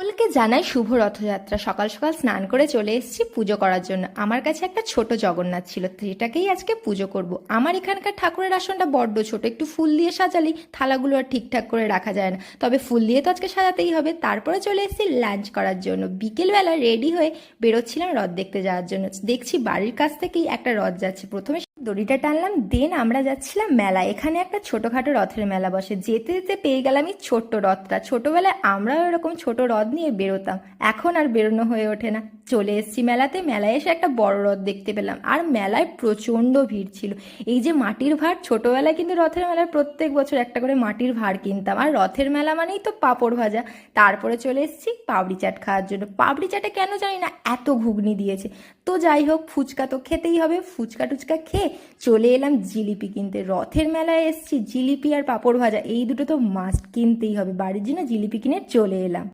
সকলকে জানাই শুভ রথযাত্রা। সকাল সকাল স্নান করে চলে এসেছি পুজো করার জন্য। আমার কাছে একটা ছোট জগন্নাথ ছিল, সেটাকেই আজকে পুজো করব। আমার এখানকার ঠাকুরের আসনটা বড্ড ছোট, একটু ফুল দিয়ে সাজালেই থালাগুলো আর ঠিকঠাক করে রাখা যায় না, তবে ফুল দিয়ে তো আজকে সাজাতেই হবে। তারপরে চলে এসেছি লাঞ্চ করার জন্য। বিকেলবেলা রেডি হয়ে বেরোচ্ছিলাম রথ দেখতে যাওয়ার জন্য। দেখছি বাড়ির কাছ থেকেই একটা রথ যাচ্ছে, প্রথমে দড়িটা টানলাম, দেন আমরা যাচ্ছিলাম মেলা। এখানে একটা ছোটখাটো রথের মেলা বসে। যেতে যেতে পেয়ে গেলাম এই ছোট্ট রথটা। ছোটবেলায় আমরাও এরকম ছোট রথ নিয়ে বেরোতাম, এখন আর বেরোনো হয়ে ওঠে না। চলে এসেছি মেলাতে। মেলায় এসে একটা বড় রথ দেখতে পেলাম, আর মেলায় প্রচণ্ড ভিড় ছিল। এই যে মাটির ভাঁড়, ছোটবেলায় কিন্তু রথের মেলায় প্রত্যেক বছর একটা করে মাটির ভাঁড় কিনতাম, আর রথের মেলা মানেই তো পাঁপড় ভাজা। তারপরে চলে এসেছি পাপড়ি চাট খাওয়ার জন্য। পাপড়ি চাটে কেন জানি না এত ঘুগনি দিয়েছে। তো যাই হোক, ফুচকা তো খেতেই হবে। ফুচকা টুচকা খেয়ে চলে এলাম জিলিপি কিনতে। রথের মেলায় এসেছি, জিলিপি আর পাঁপড় ভাজা এই দুটো তো মাস্ট কিনতেই হবে। বাড়ির জন্য জিলিপি কিনে চলে এলাম।